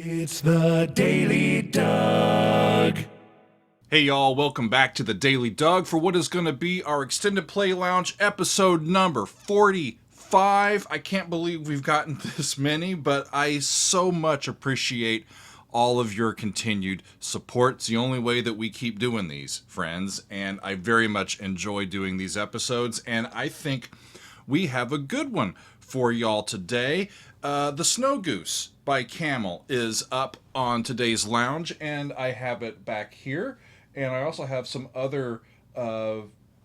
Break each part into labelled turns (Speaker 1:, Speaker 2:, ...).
Speaker 1: It's the Daily Doug.
Speaker 2: Hey y'all, welcome back to the Daily Doug for what is going to be our Extended Play Lounge episode number 45. I can't believe we've gotten this many, but I so much appreciate all of your continued support. It's the only way that we keep doing these, friends, and I very much enjoy doing these episodes, and I think we have a good one for y'all today. The Snow Goose by Camel is up on today's lounge, and I have it back here. And I also have some other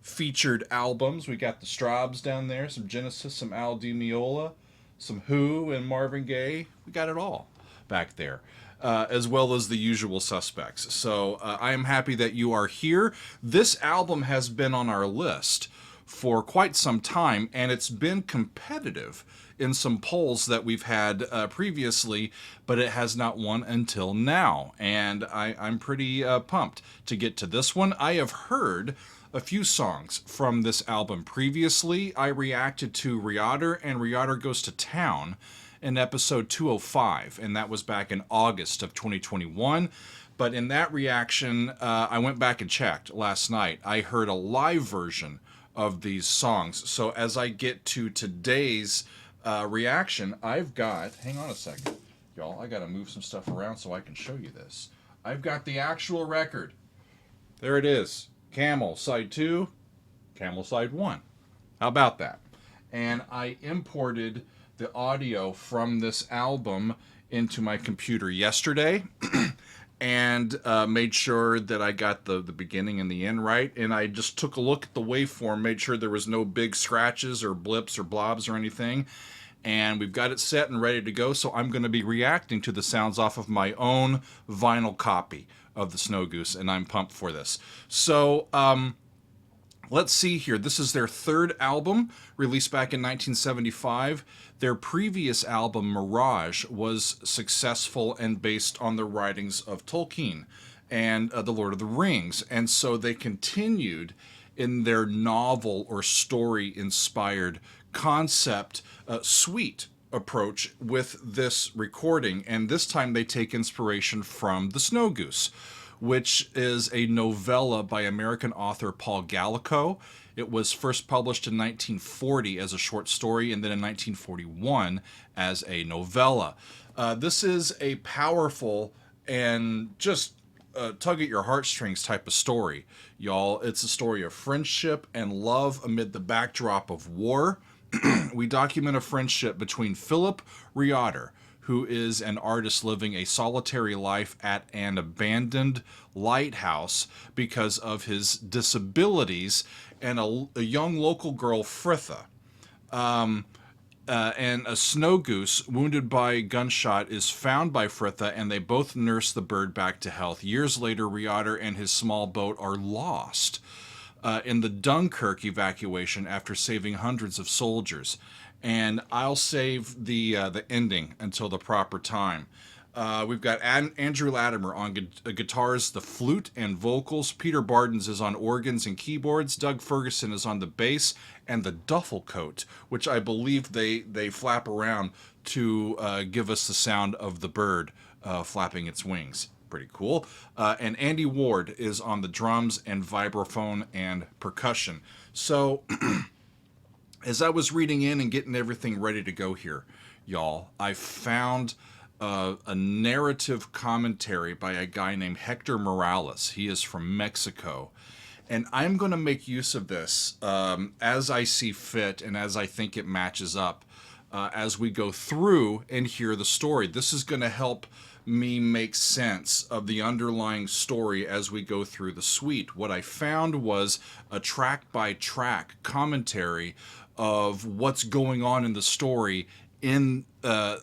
Speaker 2: featured albums. We got the Straubs down there, some Genesis, some Al Di Meola, some Who and Marvin Gaye. We got it all back there, as well as the usual suspects. So I am happy that you are here. This album has been on our list for quite some time, and it's been competitive in some polls that we've had previously, but it has not won until now. And I'm pretty pumped to get to this one. I have heard a few songs from this album previously. I reacted to Rhayader and Rhayader Goes to Town in episode 205, and that was back in August of 2021. But in that reaction, I went back and checked last night. I heard a live version of these songs. So as I get to today's reaction, I've got, hang on a second, y'all, I gotta move some stuff around so I can show you this. I've got the actual record. There it is. Camel side 2, Camel side 1. How about that? And I imported the audio from this album into my computer yesterday and made sure that I got the beginning and the end right. And I just took a look at the waveform, made sure there was no big scratches or blips or blobs or anything. And we've got it set and ready to go, so I'm going to be reacting to the sounds off of my own vinyl copy of the Snow Goose, and I'm pumped for this. So, let's see here. This is their third album, released back in 1975. Their previous album, Mirage, was successful and based on the writings of Tolkien and The Lord of the Rings, and so they continued in their novel or story-inspired concept suite approach with this recording, and this time they take inspiration from The Snow Goose, which is a novella by American author Paul Gallico. It was first published in 1940 as a short story, and then in 1941 as a novella. This is a powerful and just tug at your heartstrings type of story, y'all. It's a story of friendship and love amid the backdrop of war. We document a friendship between Philip Rhayader, who is an artist living a solitary life at an abandoned lighthouse because of his disabilities, and a young local girl, Fritha. And a snow goose, wounded by a gunshot, is found by Fritha, and they both nurse the bird back to health. Years later, Rhayader and his small boat are lost in the Dunkirk evacuation after saving hundreds of soldiers. And I'll save the ending until the proper time. We've got Andrew Latimer on guitars, the flute, and vocals. Peter Bardens is on organs and keyboards. Doug Ferguson is on the bass and the duffel coat, which I believe they flap around to give us the sound of the bird flapping its wings. Pretty cool. And Andy Ward is on the drums and vibraphone and percussion. So as I was reading in and getting everything ready to go here, y'all, I found a narrative commentary by a guy named Hector Morales. He is from Mexico. And I'm going to make use of this as I see fit and as I think it matches up as we go through and hear the story. This is going to help me make sense of the underlying story as we go through the suite. What I found was a track-by-track commentary of what's going on in the story in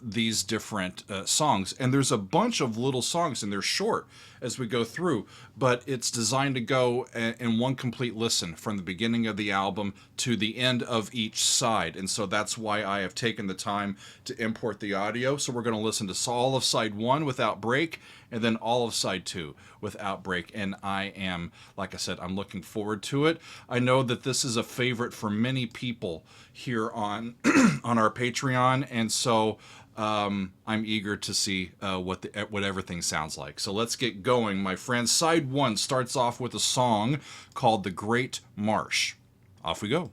Speaker 2: these different songs. And there's a bunch of little songs, and they're short as we go through, but it's designed to go in one complete listen from the beginning of the album to the end of each side. And so that's why I have taken the time to import the audio. So we're going to listen to all of side 1 without break, and then all of side 2 without break. And I am, like I said, I'm looking forward to it. I know that this is a favorite for many people here on on our Patreon, and so I'm eager to see what everything sounds like. So let's get going, my friends. Side 1 starts off with a song called The Great Marsh. Off we go.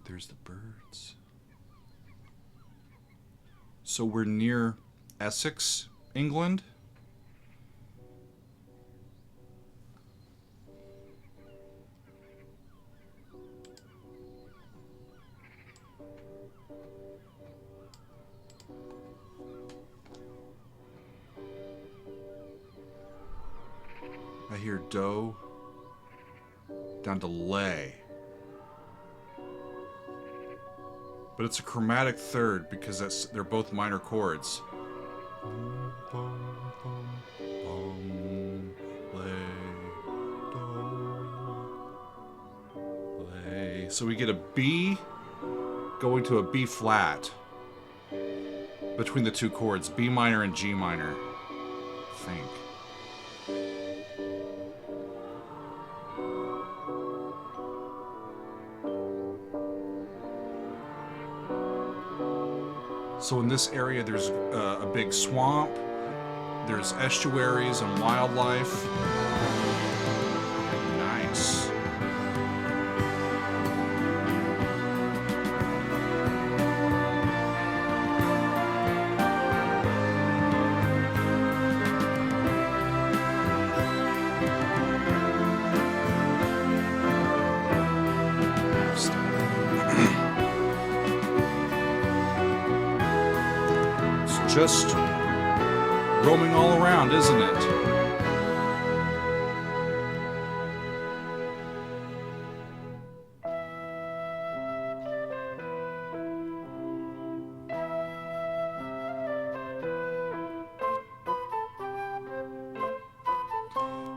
Speaker 2: There's the birds. So we're near Essex, England. I hear do down to lay. But it's a chromatic third because they're both minor chords. Lay. So we get a B going to a B flat between the two chords, B minor and G minor, I think. So in this area, there's a big swamp, there's estuaries and wildlife. Nice. Just roaming all around, isn't it?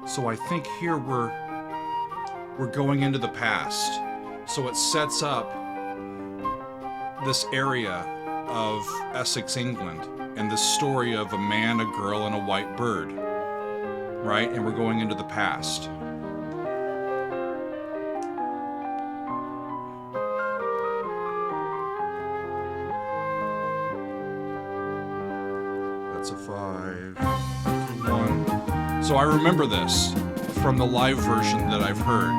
Speaker 2: So I think here we're going into the past. So it sets up this area of Essex, England, and the story of a man, a girl, and a white bird, right? And we're going into the past. That's a 5. 1. So I remember this from the live version that I've heard.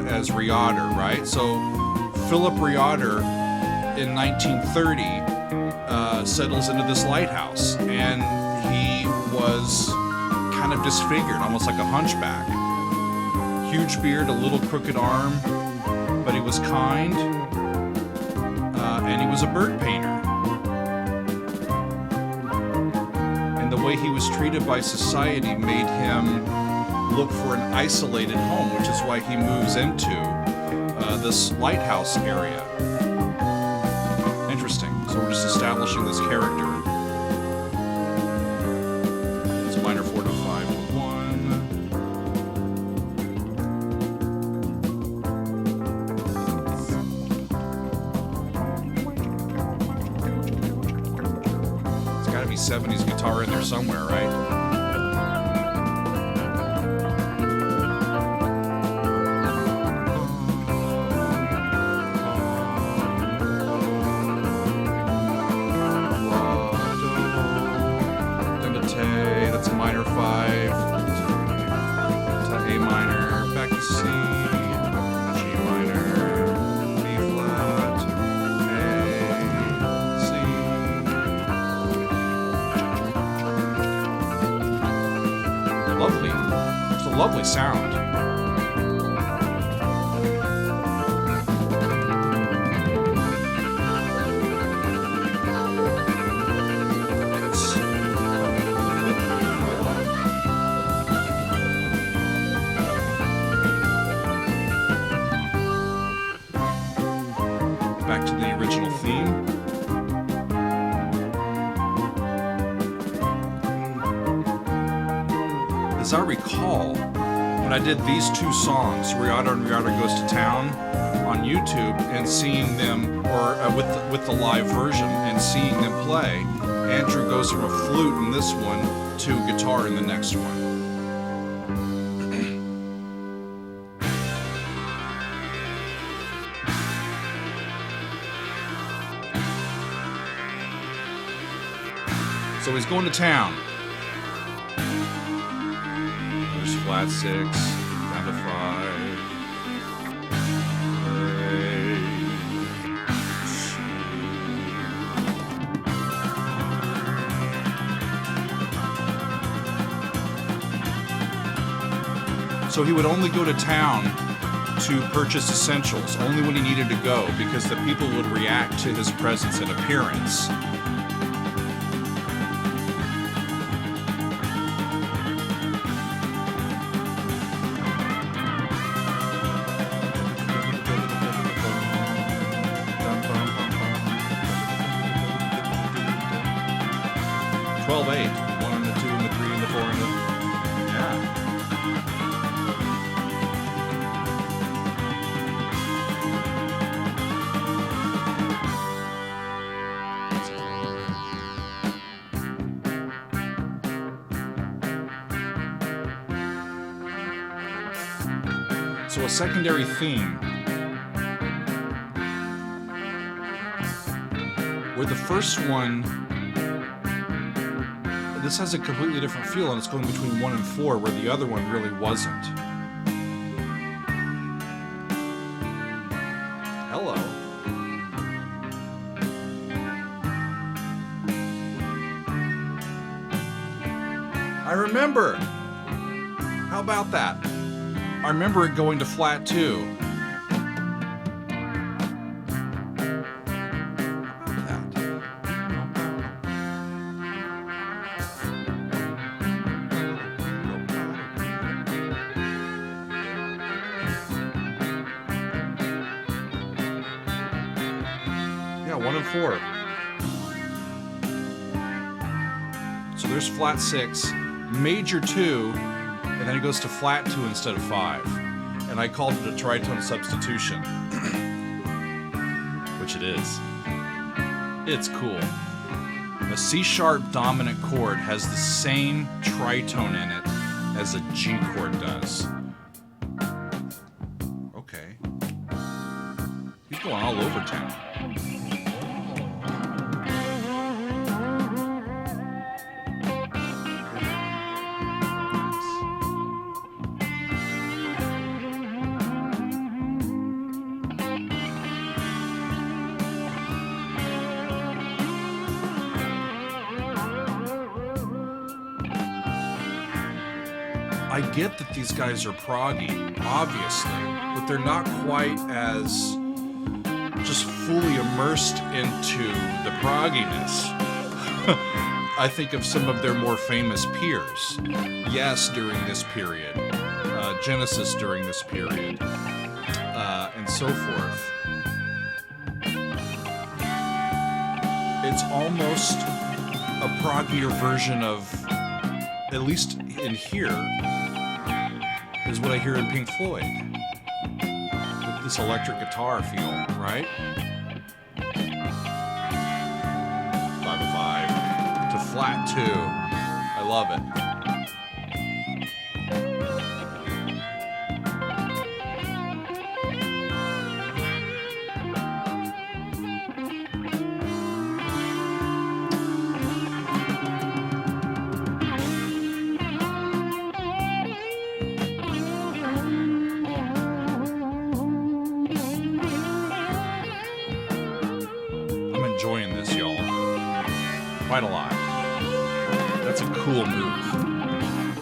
Speaker 2: As Rhayader, right? So Philip Rhayader in 1930 settles into this lighthouse, and he was kind of disfigured, almost like a hunchback. Huge beard, a little crooked arm, but he was kind, and he was a bird painter. And the way he was treated by society made him look for an isolated home, which is why he moves into this lighthouse area. Interesting. So we're just establishing this character. It's minor 4 to 5 to 1. It's got to be 70s guitar in there somewhere, right? Lovely sound. Back to the original theme. As I recall, when I did these two songs, Rhayader and Rhayader Goes to Town, on YouTube and seeing them, or with the live version and seeing them play. Andrew goes from a flute in this one to guitar in the next one. So he's going to town. There's flat 6, down to 5. So he would only go to town to purchase essentials, only when he needed to go, because the people would react to his presence and appearance. So a secondary theme, where the first one, this has a completely different feel, and it's going between 1 and 4, where the other one really wasn't. Hello. I remember. How about that? I remember it going to flat 2. Yeah, 1 and 4. So there's flat 6, major 2, and then it goes to flat 2 instead of 5. And I called it a tritone substitution. Which it is. It's cool. A C-sharp dominant chord has the same tritone in it as a G chord does. Okay. He's going all over town. I get that these guys are proggy, obviously, but they're not quite as just fully immersed into the progginess. I think of some of their more famous peers. Yes, during this period. Genesis during this period. And so forth. It's almost a proggier version of, at least in here, is what I hear in Pink Floyd. With this electric guitar feel, right? 5/5 to flat 2. I love it. Enjoying this, y'all. Quite a lot. That's a cool move.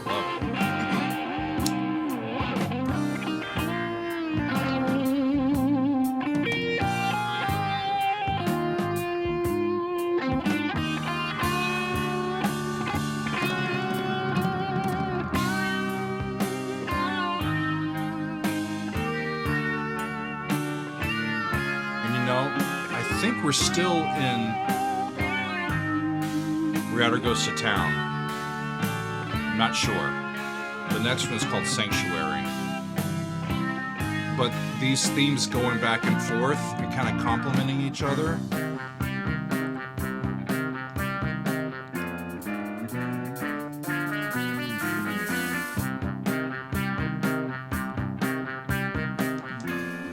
Speaker 2: Love it. And you know, I think we're still in Rhayader Goes to Town. I'm not sure. The next one is called Sanctuary. but these themes going back and forth and kind of complementing each other.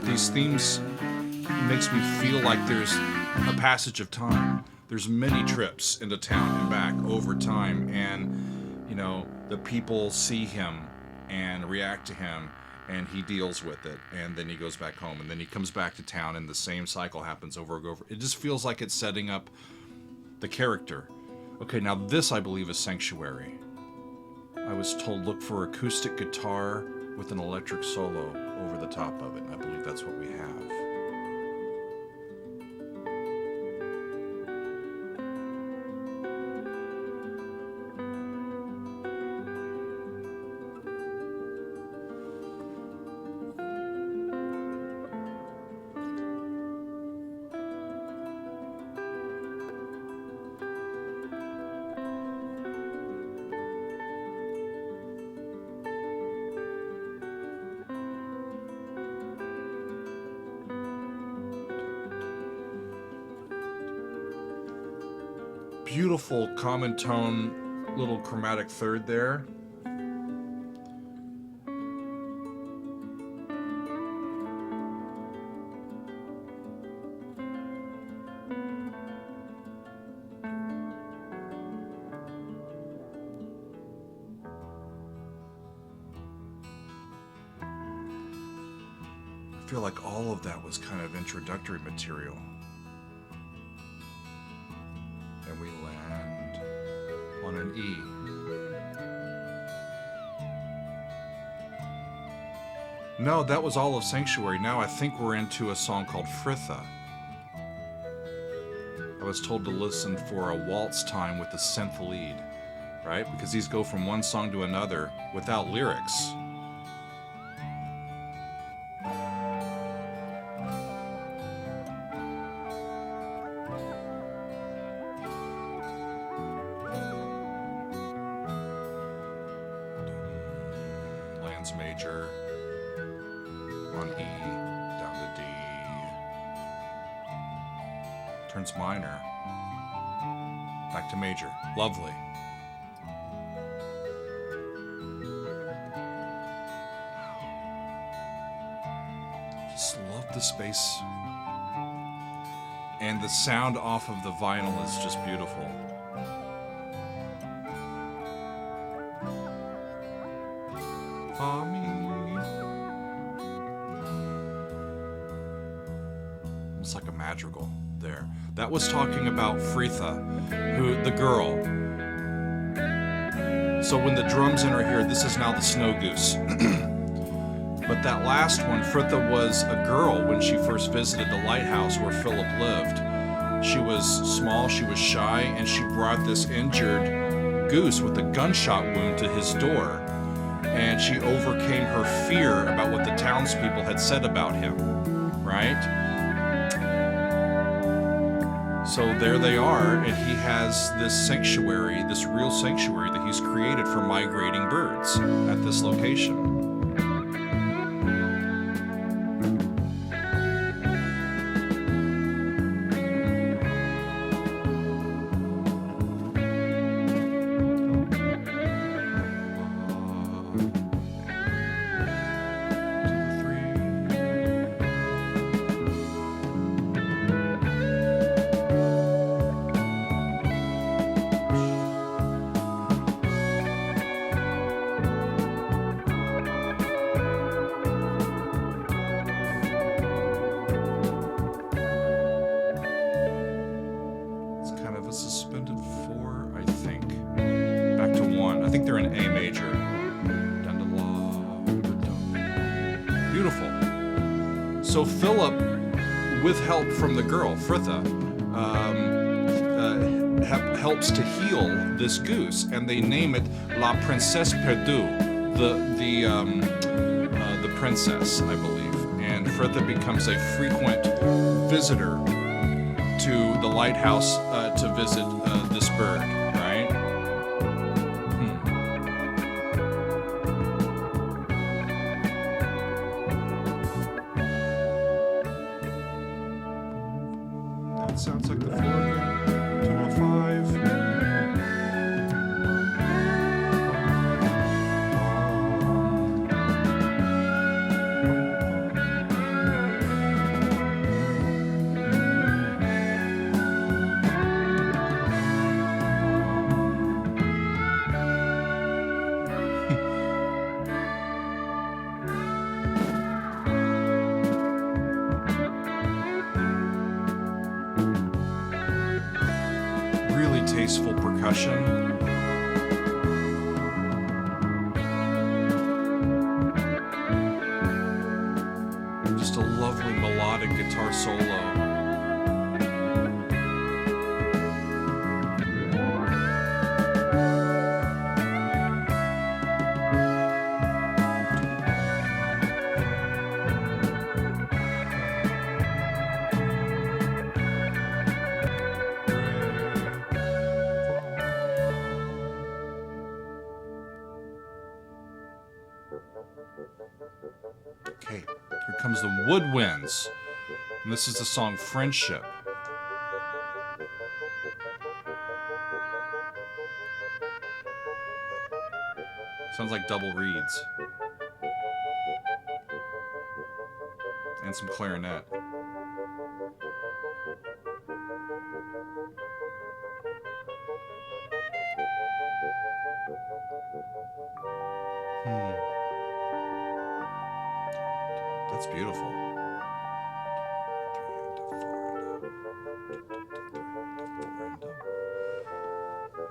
Speaker 2: These themes makes me feel like there's a passage of time. There's many trips into town and back over time, and, you know, the people see him and react to him, and he deals with it, and then he goes back home, and then he comes back to town, and the same cycle happens over and over. It just feels like it's setting up the character. Okay, now this, I believe, is Sanctuary. I was told look for acoustic guitar with an electric solo over the top of it, and I believe that's what we have. Beautiful common tone little chromatic third there. I feel like all of that was kind of introductory material. And we land on an E. No, that was all of Sanctuary. Now I think we're into a song called Fritha. I was told to listen for a waltz time with the synth lead, right? Because these go from one song to another without lyrics. Major on E down to D, turns minor, back to major. Lovely. Just love the space, and the sound off of the vinyl is just beautiful. It's like a madrigal there. That was talking about Fritha, who the girl. So when the drums enter here, this is now the Snow Goose. But that last one, Fritha was a girl when she first visited the lighthouse where Philip lived. She was small, she was shy, and she brought this injured goose with a gunshot wound to his door. And she overcame her fear about what the townspeople had said about him, right? So there they are, and he has this sanctuary, this real sanctuary that he's created for migrating birds at this location. I think they're in A major. Down to La. Beautiful. So Philip, with help from the girl, Fritha, helps to heal this goose, and they name it La Princesse Perdue, the princess, I believe. And Fritha becomes a frequent visitor to the lighthouse to visit this bird, right? really tasteful percussion. Just a lovely melodic guitar solo. Okay, here comes the woodwinds. And this is the song Friendship. Sounds like double reeds. And some clarinet. That's beautiful.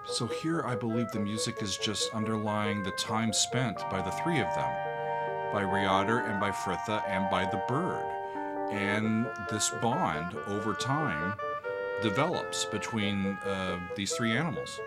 Speaker 2: So here I believe the music is just underlying the time spent by the three of them. By Rhayader and by Fritha and by the bird. And this bond over time develops between these three animals.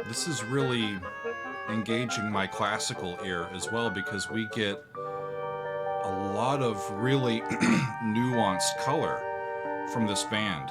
Speaker 2: This is really engaging my classical ear as well, because we get a lot of really nuanced color from this band.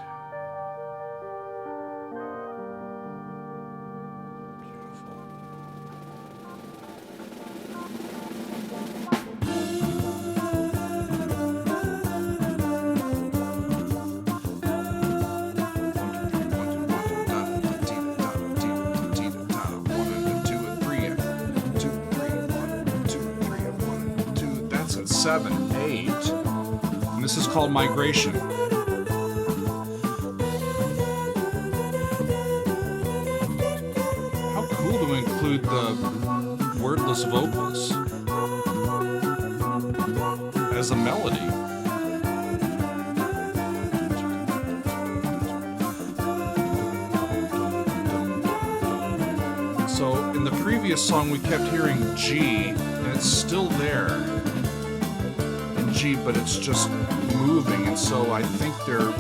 Speaker 2: Seven, 8, and this is called Migration. How cool to include the wordless vocals as a melody. So in the previous song we kept hearing G, and it's still there. G, but it's just moving, and so I think they're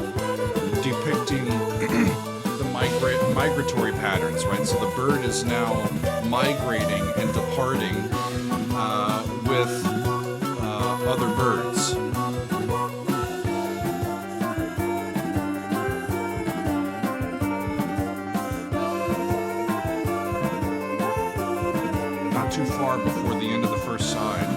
Speaker 2: depicting the migratory patterns, right? So the bird is now migrating and departing with other birds. Not too far before the end of the first side.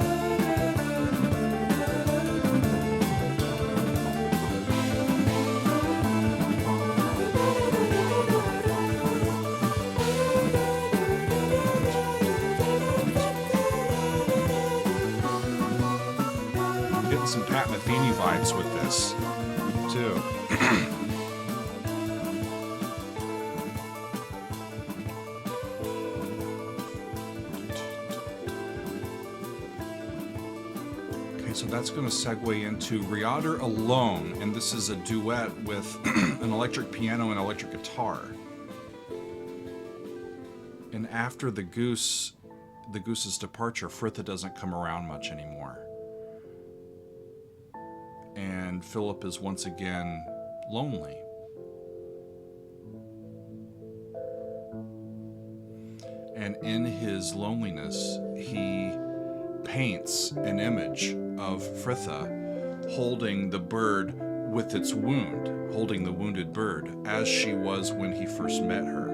Speaker 2: Some Pat Metheny vibes with this, too. Okay, so that's going to segue into Rhayader Alone, and this is a duet with an electric piano and electric guitar. And after the goose's departure, Fritha doesn't come around much anymore. And Philip is once again lonely. And in his loneliness, he paints an image of Fritha holding the bird with its wound, holding the wounded bird, as she was when he first met her.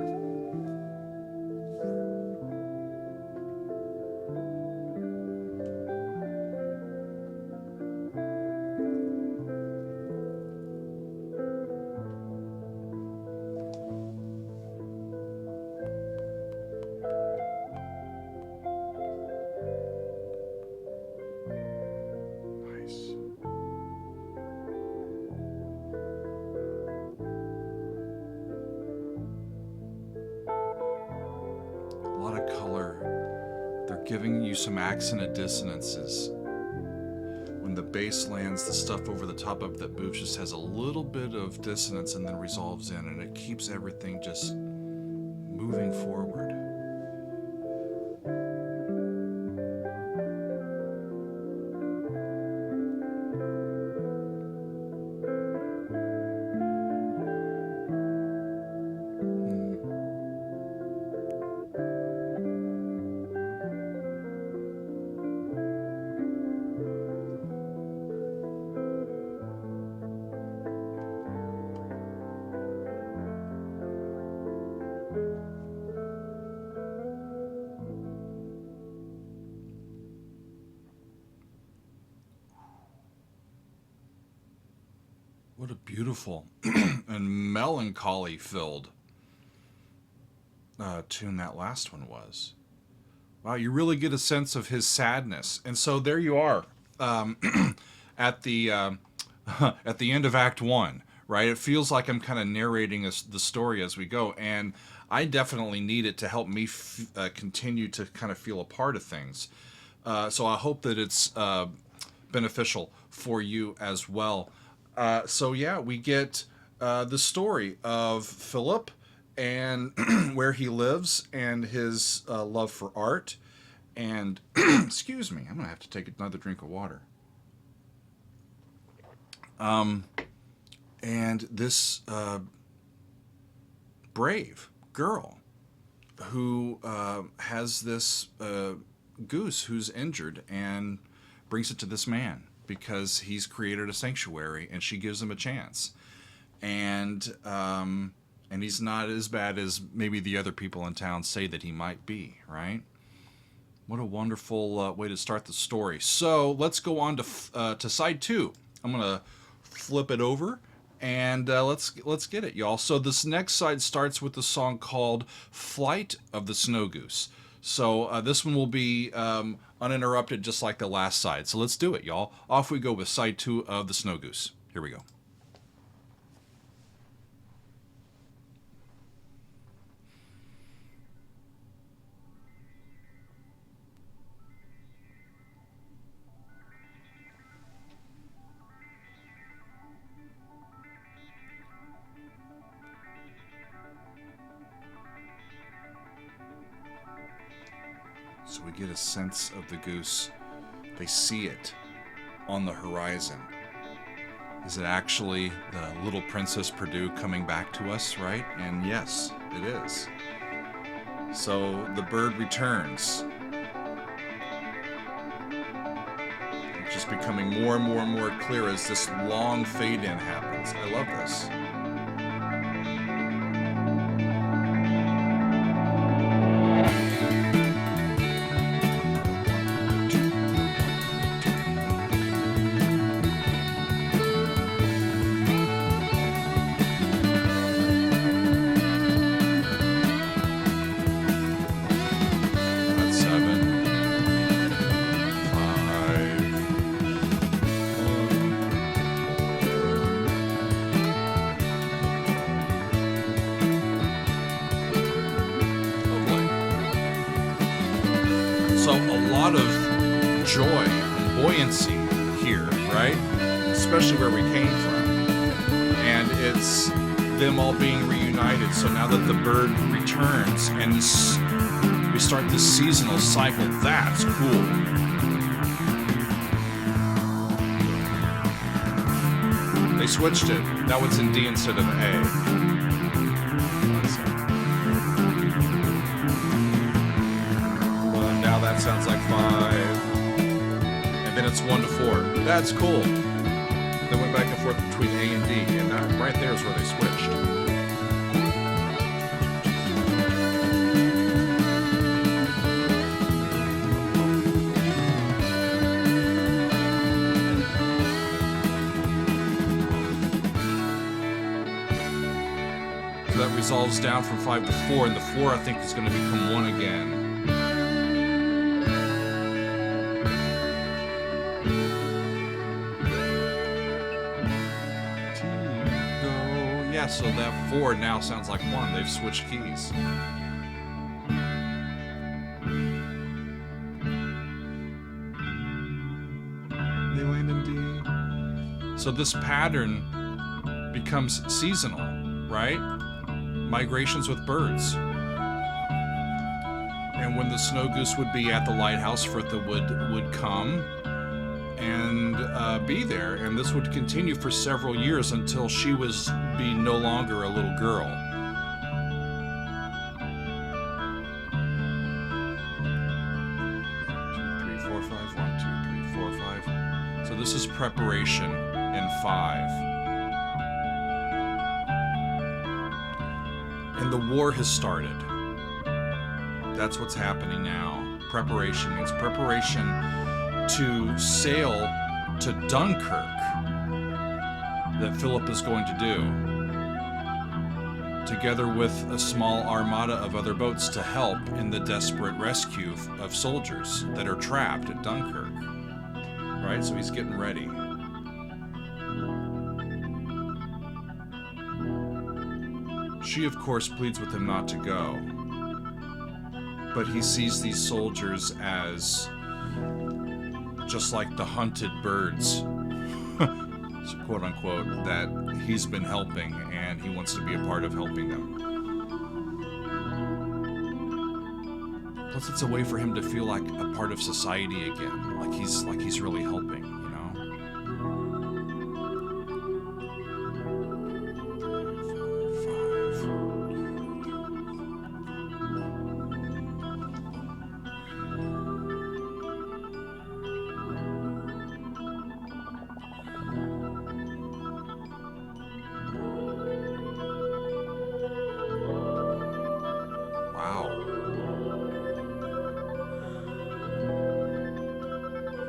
Speaker 2: giving you some accent dissonances. When the bass lands, the stuff over the top of that moves just has a little bit of dissonance and then resolves in, and it keeps everything just moving forward. What a beautiful and melancholy-filled tune that last one was. Wow, you really get a sense of his sadness. And so there you are at the at the end of Act 1, right? It feels like I'm kind of narrating the story as we go, and I definitely need it to help me continue to kind of feel a part of things. So I hope that it's beneficial for you as well. So yeah, we get the story of Philip and where he lives and his love for art. And excuse me, I'm gonna have to take another drink of water. And this brave girl who has this goose who's injured and brings it to this man because he's created a sanctuary, and she gives him a chance. And he's not as bad as maybe the other people in town say that he might be, right? What a wonderful way to start the story. So let's go on to side 2. I'm gonna flip it over, and let's get it, y'all. So this next side starts with the song called "Flight of the Snow Goose." So this one will be uninterrupted, just like the last side. So let's do it, y'all. Off we go with side 2 of the Snow Goose. Here we go. So we get a sense of the goose. They see it on the horizon. Is it actually the little Princess Perdue coming back to us, right? And yes, it is. So the bird returns. It's just becoming more and more and more clear as this long fade in happens. I love this. So a lot of joy and buoyancy here, right? Especially where we came from. And it's them all being reunited. So now that the bird returns and we start this seasonal cycle, that's cool. They switched it. That one's in D instead of A. That sounds like 5, and then it's 1 to 4. That's cool. They went back and forth between A and D, and that right there is where they switched. So that resolves down from 5 to 4, and the 4 I think is going to become 1 again. So that 4 now sounds like 1. They've switched keys. So this pattern becomes seasonal, right? Migrations with birds. And when the snow goose would be at the lighthouse, Fritha would come and be there. And this would continue for several years until she was no longer a little girl. So this is preparation in 5. And the war has started. That's what's happening now. Preparation means preparation to sail to Dunkirk that Philip is going to do, together with a small armada of other boats to help in the desperate rescue of soldiers that are trapped at Dunkirk. Right? So he's getting ready. She, of course, pleads with him not to go. But he sees these soldiers as just like the hunted birds, quote unquote, that he's been helping, and he wants to be a part of helping them. Plus, it's a way for him to feel like a part of society again, like he's really helping, you know?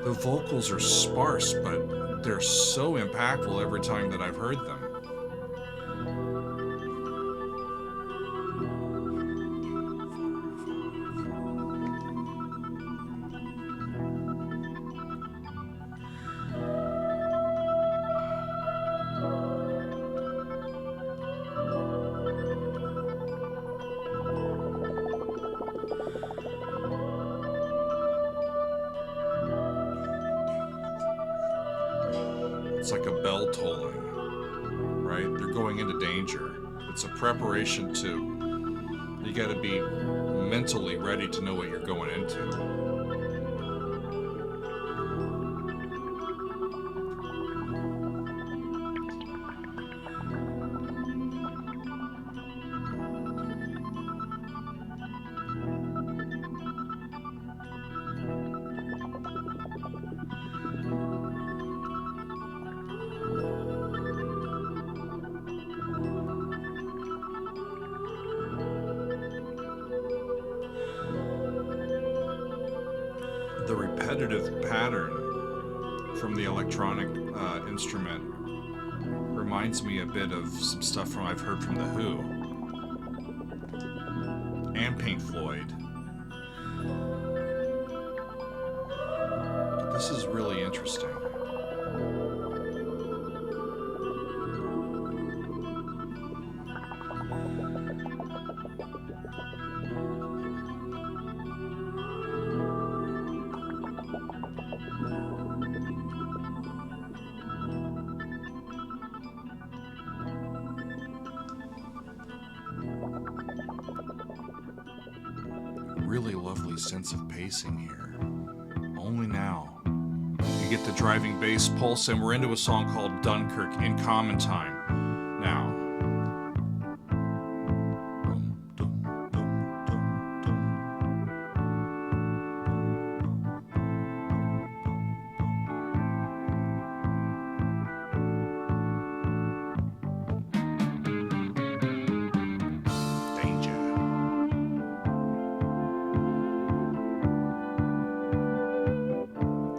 Speaker 2: The vocals are sparse, but they're so impactful every time that I've heard them. It's like a bell tolling, right? They're going into danger. It's a preparation to, you gotta be mentally ready to know what you're going into. The repetitive pattern from the electronic instrument reminds me a bit of some stuff I've heard from The Who and Pink Floyd. But this is really interesting. Really lovely sense of pacing here. Only now. You get the driving bass pulse, and we're into a song called Dunkirk in common time. Now.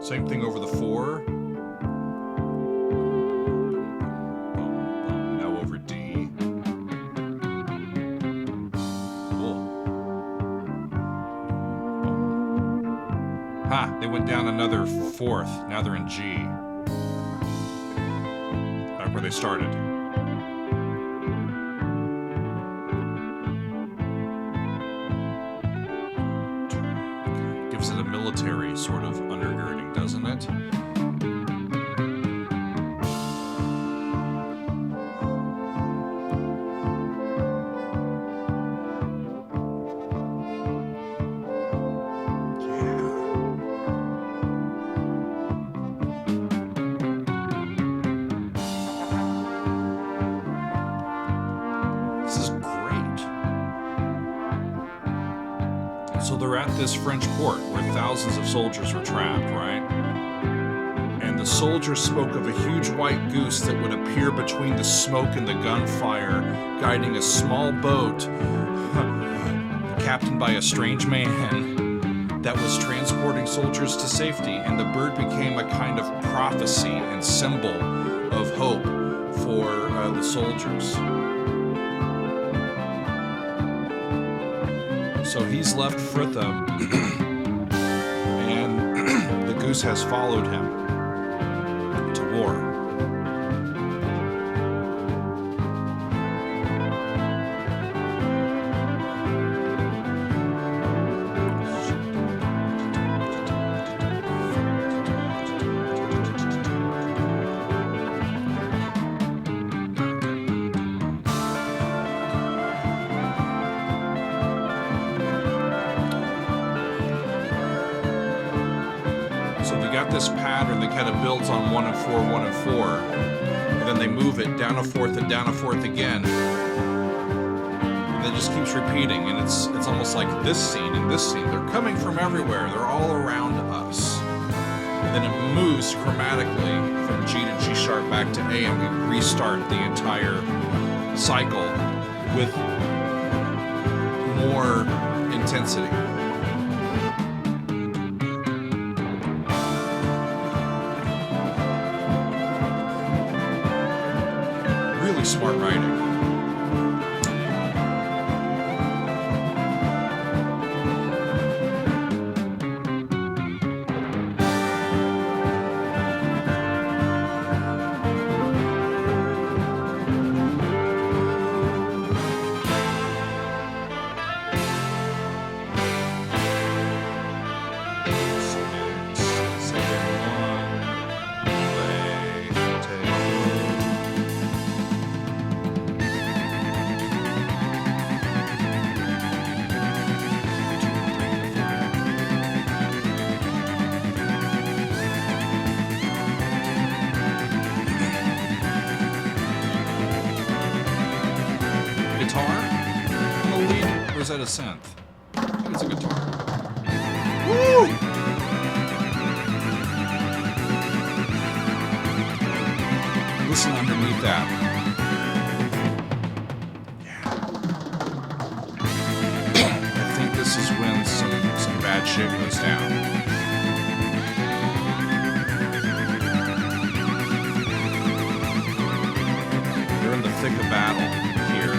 Speaker 2: Same thing over the 4. Now over D. Cool. Ha! They went down another 4th. Now they're in G. Back where they started. Gives it a military sort of undergirding, doesn't it? So they're at this French port where thousands of soldiers were trapped, right? And the soldiers spoke of a huge white goose that would appear between the smoke and the gunfire, guiding a small boat captained by a strange man that was transporting soldiers to safety. And the bird became a kind of prophecy and symbol of hope for the soldiers. So he's left Fritha, and the goose has followed him to war. This pattern that kind of builds on 1 and 4, 1 and 4, and then they move it down a fourth and down a fourth again, and it just keeps repeating. And it's almost like this scene and this scene, they're coming from everywhere, they're all around us. And then it moves chromatically from G to G sharp back to A, and we restart the entire cycle with more intensity. Smart writing. Or is that a synth? I think it's a guitar. Woo! Listen underneath that. Yeah. I think this is when some bad shit goes down. They're in the thick of battle here.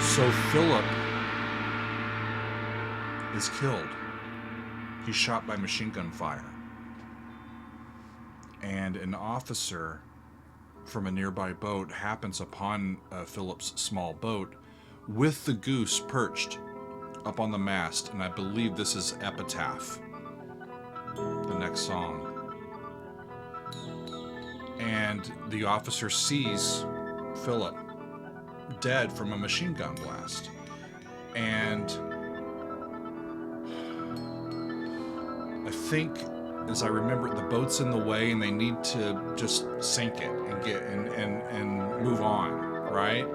Speaker 2: So Philip is killed. He's shot by machine gun fire. And an officer from a nearby boat happens upon Philip's small boat with the goose perched up on the mast. And I believe this is Epitaph, the next song. And the officer sees Philip dead from a machine gun blast. And I think, as I remember, the boat's in the way and they need to just sink it and get and move on, right?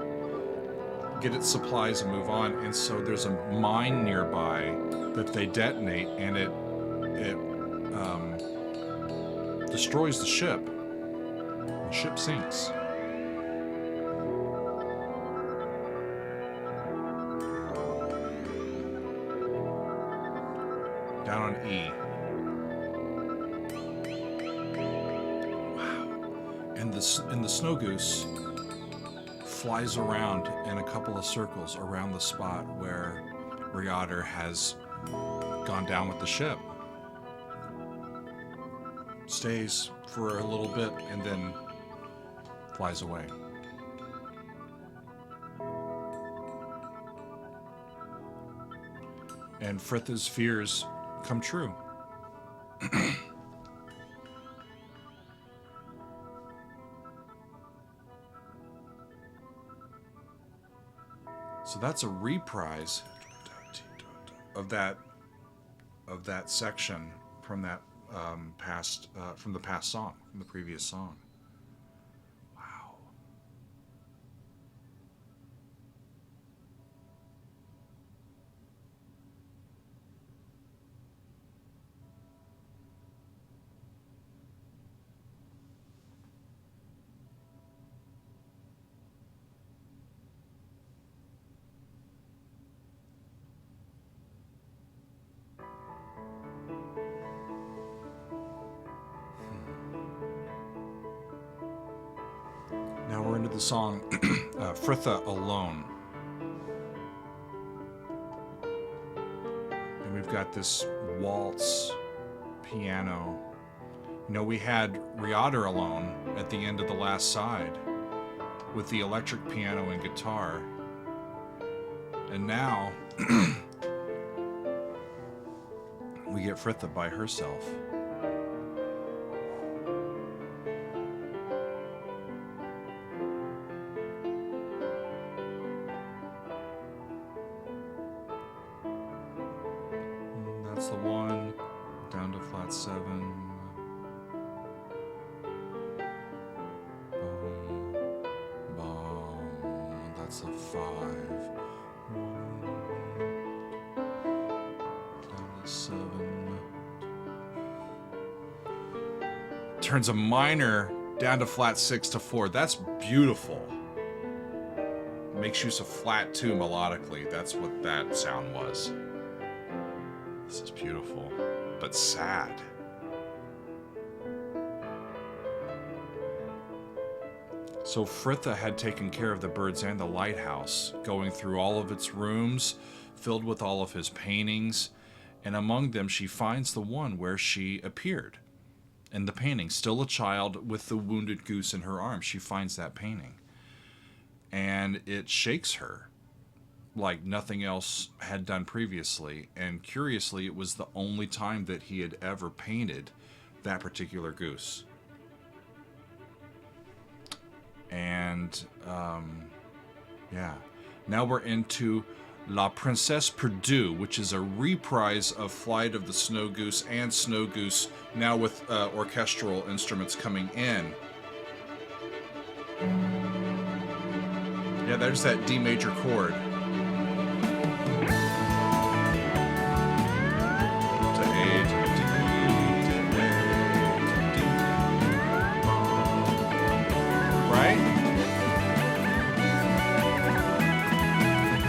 Speaker 2: Get its supplies and move on. And so there's a mine nearby that they detonate, and it destroys the ship. The ship sinks. Down on E. Wow. And in the Snow Goose, flies around in a couple of circles around the spot where Rhayader has gone down with the ship. Stays for a little bit and then flies away. And Fritha's fears come true. So that's a reprise of that section from that from the past song, from the previous song. Wow. Now we're into the song Fritha Alone. And we've got this waltz piano. You know, we had Rhayader Alone at the end of the last side with the electric piano and guitar. And now we get Fritha by herself. That's the one, down to flat 7. Boom, boom, that's a 5. 1, down to 7. Turns a minor down to flat 6 to 4. That's beautiful. Makes use of flat 2 melodically. That's what that sound was. This is beautiful, but sad. So Fritha had taken care of the birds and the lighthouse, going through all of its rooms, filled with all of his paintings, and among them she finds the one where she appeared. In the painting, still a child with the wounded goose in her arms, she finds that painting. And it shakes her like nothing else had done previously, and curiously, it was the only time that he had ever painted that particular goose. And, yeah. Now we're into La Princesse Perdue, which is a reprise of Flight of the Snow Goose and Snow Goose, now with orchestral instruments coming in. Yeah, there's that D major chord.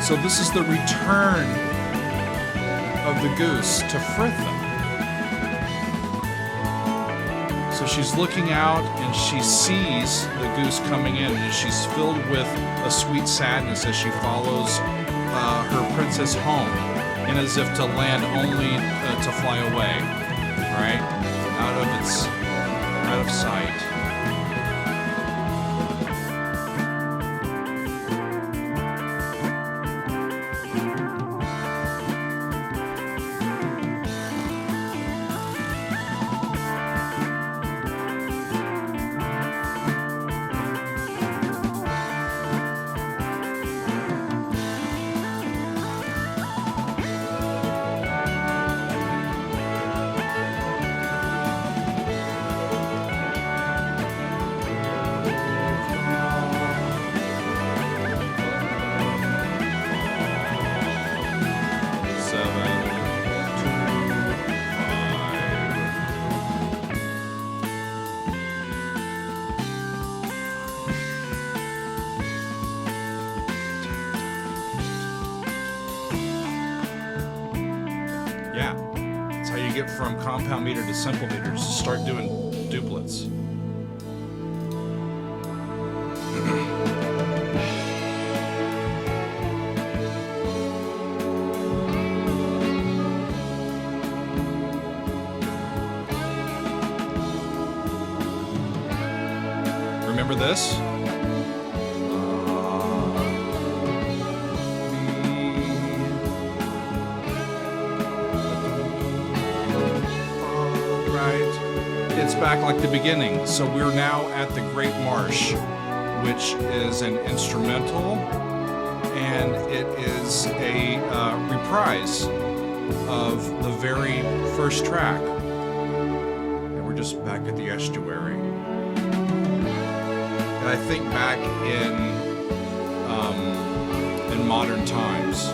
Speaker 2: So this is the return of the goose to Fritha. So she's looking out and she sees the goose coming in, and she's filled with a sweet sadness as she follows her princess home, and as if to land only to fly away, right? Out of sight. Get from compound meter to simple meters, start doing duplets. remember this? Right. It's back like the beginning. So we're now at the Great Marsh, which is an instrumental, and it is a reprise of the very first track. And we're just back at the estuary. And I think back in modern times.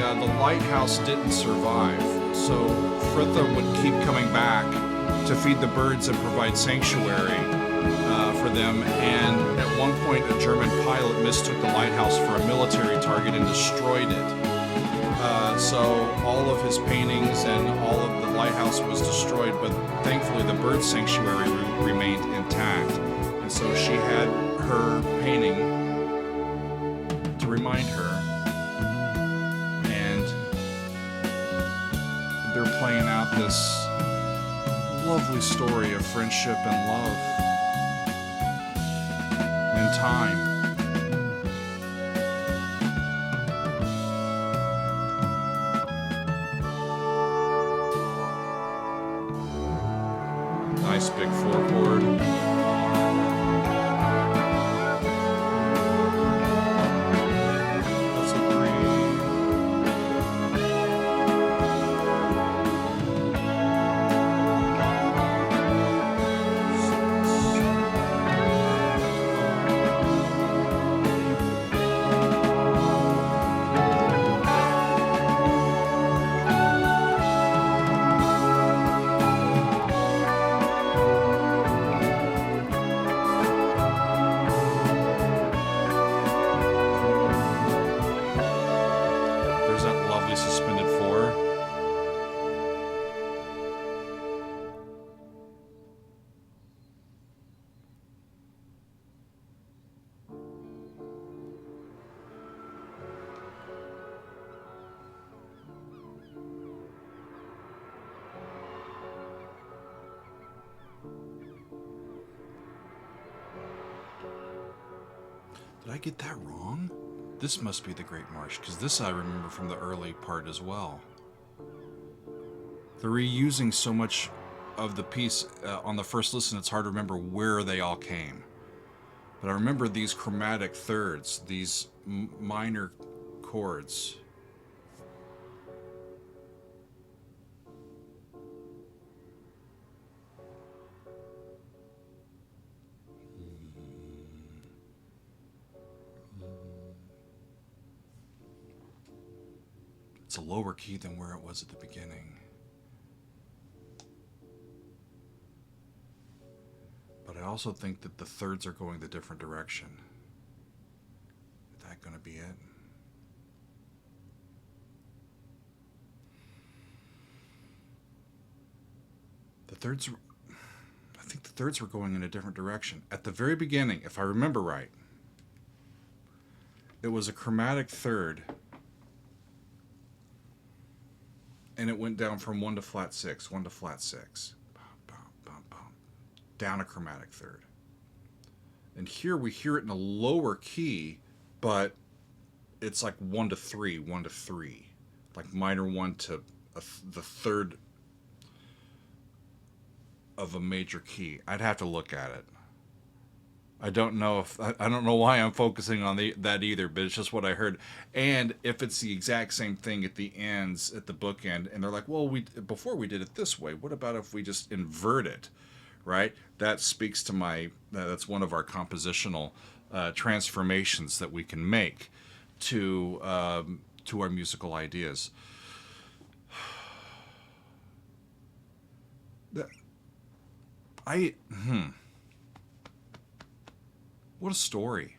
Speaker 2: The lighthouse didn't survive, so Fritha would keep coming back to feed the birds and provide sanctuary for them. And at one point, a German pilot mistook the lighthouse for a military target and destroyed it. So all of his paintings and all of the lighthouse was destroyed, but thankfully the bird sanctuary remained intact. And so she had her painting to remind her. They're playing out this lovely story of friendship and love and time. Nice big 4-chord. Did I get that wrong? This must be the Great Marsh, because this I remember from the early part as well. They're reusing so much of the piece on the first listen, it's hard to remember where they all came. But I remember these chromatic thirds, these minor chords. It's a lower key than where it was at the beginning. But I also think that the thirds are going the different direction. Is that going to be it? The thirds, I think the thirds were going in a different direction. At the very beginning, if I remember right, it was a chromatic third. And it went down from 1 to flat 6, 1 to flat 6. Down a chromatic third. And here we hear it in a lower key, but it's like 1 to 3, 1 to 3. Like minor 1 to the third of a major key. I'd have to look at it. I don't know if I don't know why I'm focusing on that either, but it's just what I heard. And if it's the exact same thing at the ends, at the bookend, and they're like, well, before we did it this way, what about if we just invert it, right? That speaks to that's one of our compositional transformations that we can make to our musical ideas. What a story.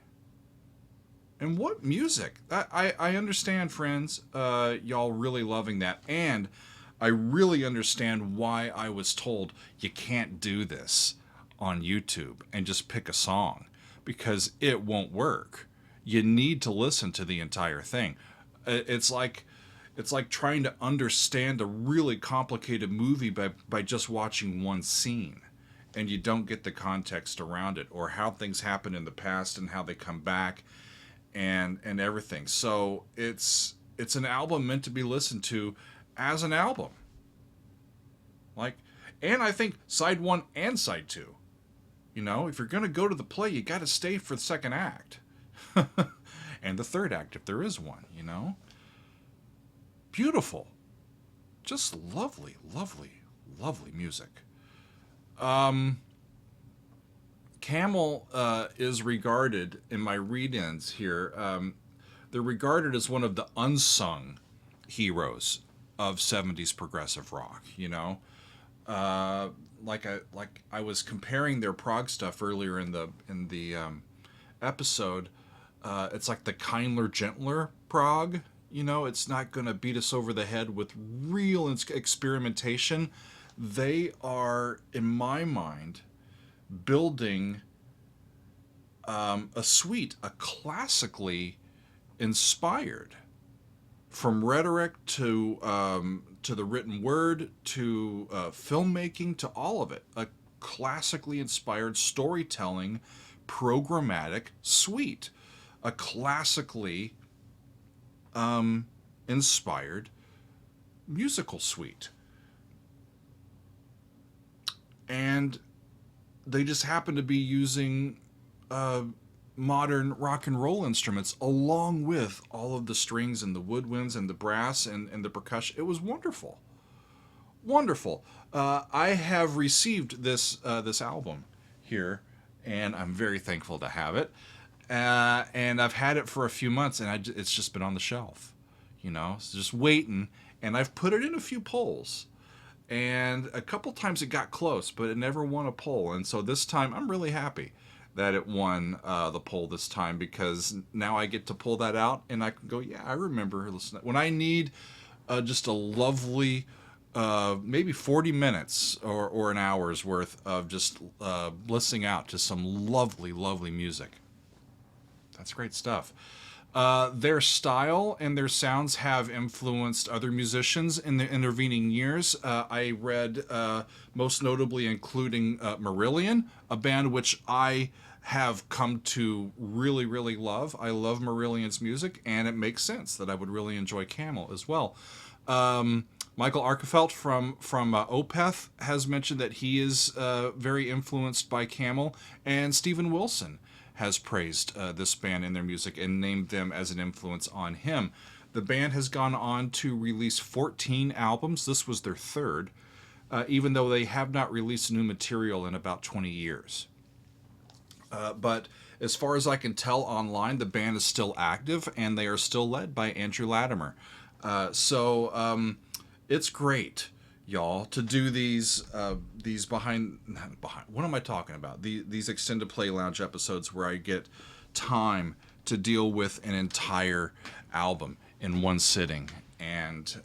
Speaker 2: And what music. I understand, friends, y'all really loving that. And I really understand why I was told you can't do this on YouTube and just pick a song, because it won't work. You need to listen to the entire thing. It's like it's like trying to understand a really complicated movie by just watching one scene, and you don't get the context around it or how things happen in the past and how they come back and everything. So it's an album meant to be listened to as an album. Like, and I think side 1 and side 2. You know, if you're going to go to the play, you got to stay for the second act. And the third act, if there is one, you know. Beautiful. Just lovely, lovely, lovely music. Camel is regarded, in my read-ins here, they're regarded as one of the unsung heroes of 70s progressive rock, you know. Like I was comparing their prog stuff earlier in the episode. It's like the kindler, gentler prog. You know, it's not going to beat us over the head with real experimentation. They are, in my mind, building a suite, a classically inspired, from rhetoric to the written word to filmmaking to all of it, a classically inspired storytelling programmatic suite, a classically inspired musical suite. And they just happen to be using modern rock and roll instruments along with all of the strings and the woodwinds and the brass and the percussion. It was wonderful. Wonderful. I have received this album here, and I'm very thankful to have it. And I've had it for a few months, and it's just been on the shelf, you know, it's just waiting. And I've put it in a few polls, and a couple times it got close, but it never won a poll. And so this time, I'm really happy that it won the poll this time, because now I get to pull that out, and I can go, yeah, I remember listening. When I need just a lovely, maybe 40 minutes or an hour's worth of just listening out to some lovely, lovely music. That's great stuff. Their style and their sounds have influenced other musicians in the intervening years. I read, most notably including Marillion, a band which I have come to really, really love. I love Marillion's music, and it makes sense that I would really enjoy Camel as well. Michael Arkefeld from Opeth has mentioned that he is very influenced by Camel, and Steven Wilson has praised this band and their music and named them as an influence on him. The band has gone on to release 14 albums. This was their third, even though they have not released new material in about 20 years. But as far as I can tell online, the band is still active, and they are still led by Andrew Latimer. So it's great, y'all, to do these behind what am I talking about? These extended play lounge episodes where I get time to deal with an entire album in one sitting, and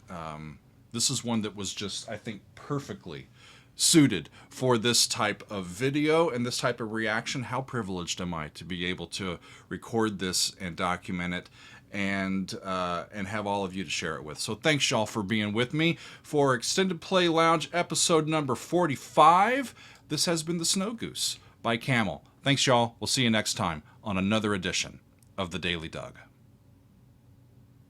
Speaker 2: this is one that was just, I think, perfectly suited for this type of video and this type of reaction. How privileged am I to be able to record this and document it and have all of you to share it with. So thanks, y'all, for being with me for Extended Play Lounge episode number 45. This has been the Snow Goose by Camel. Thanks, y'all. We'll see you next time on another edition of the Daily Doug.